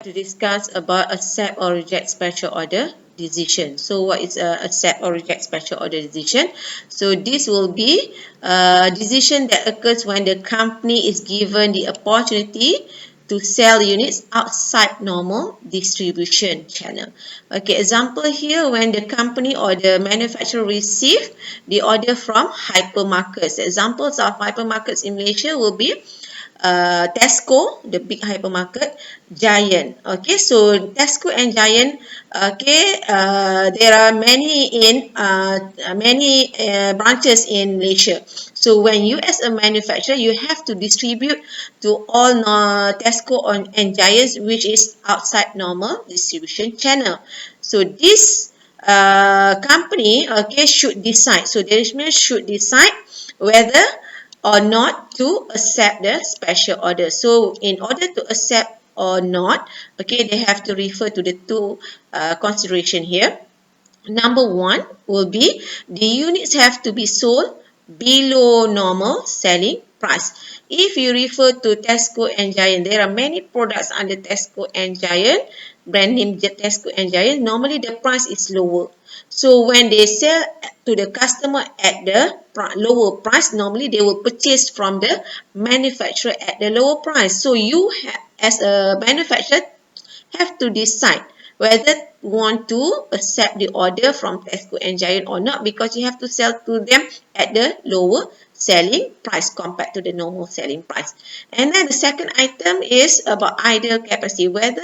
to discuss about accept or reject special order decision. So what is a accept or reject special order decision? So this will be a decision that occurs when the company is given the opportunity to sell units outside normal distribution channel. Okay, example here, when the company or the manufacturer receive the order from hypermarkets. Examples of hypermarkets in Malaysia will be Tesco, the big hypermarket, Giant. Okay, so Tesco and Giant. Okay, there are many branches in Malaysia. So when you as a manufacturer, you have to distribute to all Tesco and Giants, which is outside normal distribution channel. So this company, okay, should decide. So the management should decide whether or not to accept the special order. So in order to accept or not, okay, they have to refer to the two consideration here. Number one will be the units have to be sold below normal selling price. If you refer to Tesco and Giant, there are many products under Tesco and Giant, brand name Tesco and Giant. Normally the price is lower. So when they sell to the customer at the lower price, normally they will purchase from the manufacturer at the lower price. So you as a manufacturer have to decide whether you want to accept the order from Tesco and Giant or not, because you have to sell to them at the lower selling price compared to the normal selling price. And then the second item is about idle capacity, whether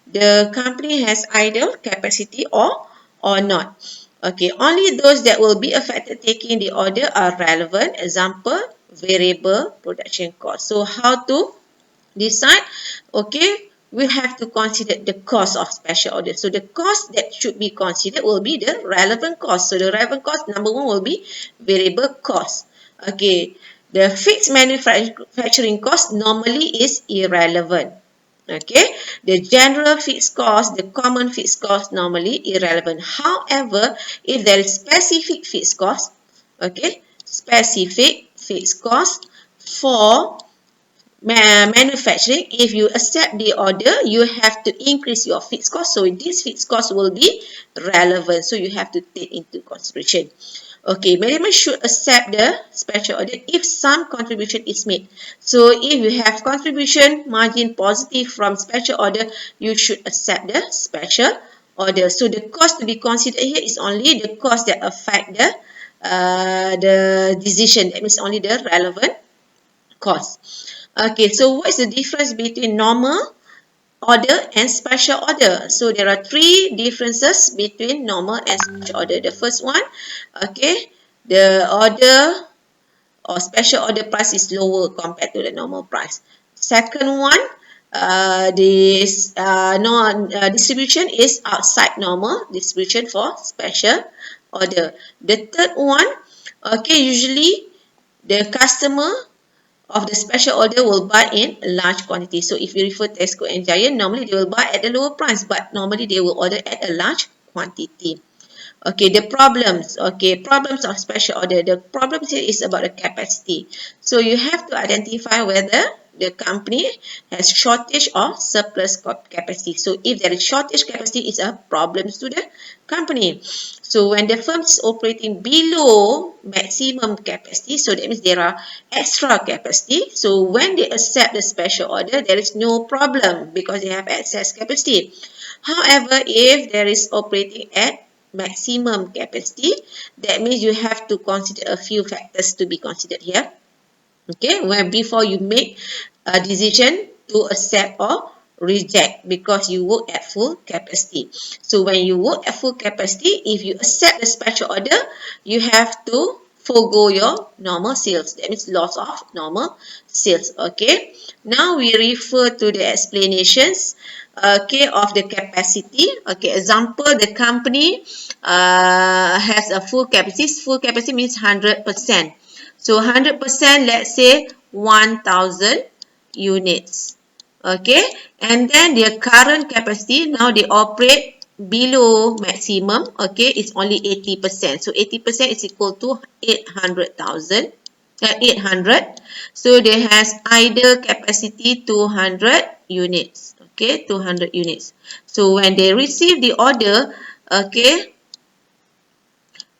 the company has idle capacity or not. Okay, only those that will be affected taking the order are relevant. Example, variable production cost. So how to decide? Okay, we have to consider the cost of special order. So the cost that should be considered will be the relevant cost. So the relevant cost, number one, will be variable cost. Okay, the fixed manufacturing cost normally is irrelevant. Okay, the general fixed cost, the common fixed cost, normally irrelevant. However, if there is specific fixed cost, okay, specific fixed cost for manufacturing, if you accept the order, you have to increase your fixed cost. So this fixed cost will be relevant. So you have to take into consideration. Okay, management should accept the special order if some contribution is made. So if you have contribution margin positive from special order, you should accept the special order. So the cost to be considered here is only the cost that affect the decision. That means only the relevant cost. Okay, so what is the difference between normal order and special order? So there are three differences between normal and special order. The first one, okay, the order or special order price is lower compared to the normal price. Second one, distribution is outside normal distribution for special order. The third one, okay, usually the customer of the special order will buy in a large quantity. So if you refer to Tesco and Giant, normally they will buy at a lower price, but normally they will order at a large quantity. Okay, the problems. Okay, problems of special order. The problems here is about the capacity. So you have to identify whether the company has shortage or surplus capacity. So if there is shortage capacity, it's a problem to the company. So when the firm is operating below maximum capacity, so that means there are extra capacity. So when they accept the special order, there is no problem because they have excess capacity. However, if there is operating at maximum capacity, that means you have to consider a few factors to be considered here. Okay, where before you make a decision to accept or reject, because you work at full capacity. So when you work at full capacity, if you accept the special order, you have to forego your normal sales. That means loss of normal sales. Okay, now we refer to the explanations, okay, of the capacity. Okay, example, the company has a full capacity. Full capacity means 100%. So 100%, let's say 1,000 units. Okay, and then their current capacity, now they operate below maximum. Okay, it's only 80%. So 80% is equal to 800,000. 800. So they has idle capacity 200 units. Okay, 200 units. So when they receive the order, okay,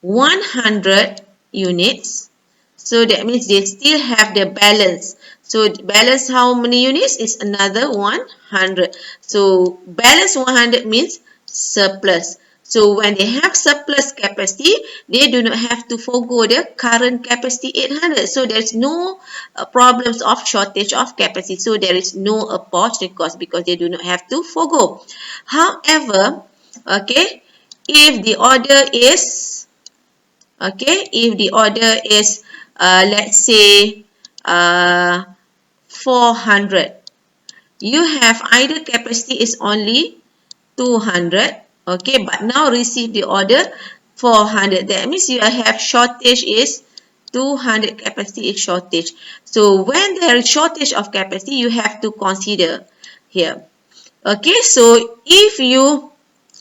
100 units, so that means they still have the balance. So balance how many units is another 100. So balance 100 means surplus. So when they have surplus capacity, they do not have to forgo the current capacity 800. So there's no problems of shortage of capacity. So there is no opportunity cost because they do not have to forgo. However, okay, if the order is okay, if the order is let's say 400, you have either capacity is only 200, okay, but now receive the order 400. That means you have shortage is 200, capacity is shortage. So when there is shortage of capacity, you have to consider here. Okay, so if you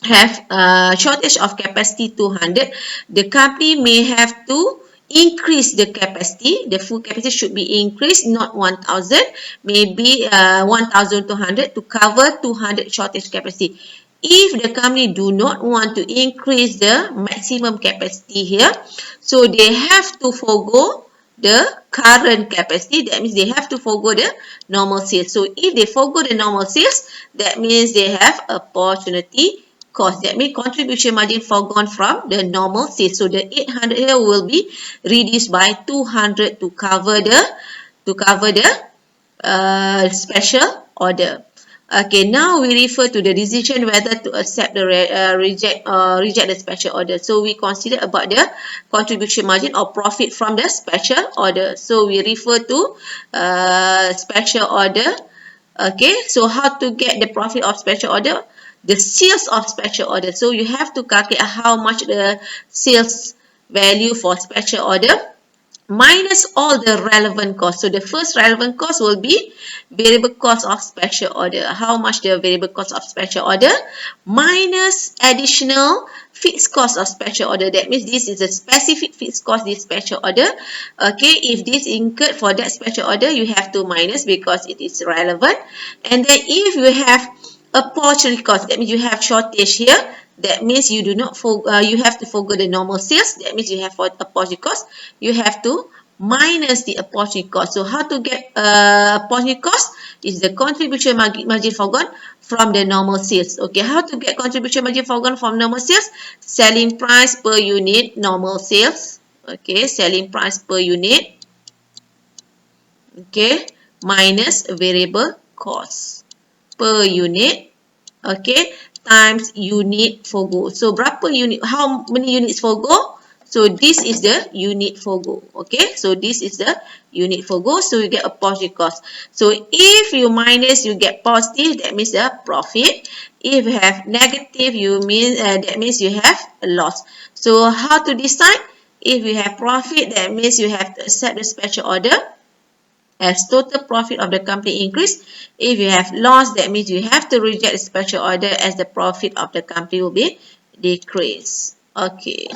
have a shortage of capacity 200, the company may have to increase the capacity. The full capacity should be increased, not 1000, maybe 1200 to cover 200 shortage capacity. If the company do not want to increase the maximum capacity here, so they have to forgo the current capacity. That means they have to forgo the normal sales. So if they forgo the normal sales, that means they have opportunity cost. That means contribution margin foregone from the normal sales. So the 800 here will be reduced by 200 to cover the special order. Okay, now we refer to the decision whether to accept the reject the special order. So we consider about the contribution margin or profit from the special order. So we refer to special order. Okay, so how to get the profit of special order? The sales of special order. So you have to calculate how much the sales value for special order minus all the relevant costs. So the first relevant cost will be variable cost of special order. How much the variable cost of special order minus additional fixed cost of special order. That means this is a specific fixed cost, this special order. Okay, if this incurred for that special order, you have to minus because it is relevant. And then if you have opportunity cost, that means you have shortage here. That means you do not you have to forgo the normal sales. That means you have for opportunity cost. You have to minus the opportunity cost. So how to get opportunity cost is the contribution margin foregone from the normal sales. Okay, how to get contribution margin foregone from normal sales? Selling price per unit normal sales. Okay, selling price per unit. Okay, minus variable cost per unit. Okay, times unit forgo. So berapa unit, how many units forgo? So this is the unit forgo. Okay, so this is the unit forgo. So you get a positive cost. So if you minus, you get positive. That means the profit. If you have negative, that means you have a loss. So how to decide? If you have profit, that means you have to accept the special order as total profit of the company increase. If you have loss, that means you have to reject the special order as the profit of the company will be decreased. Okay.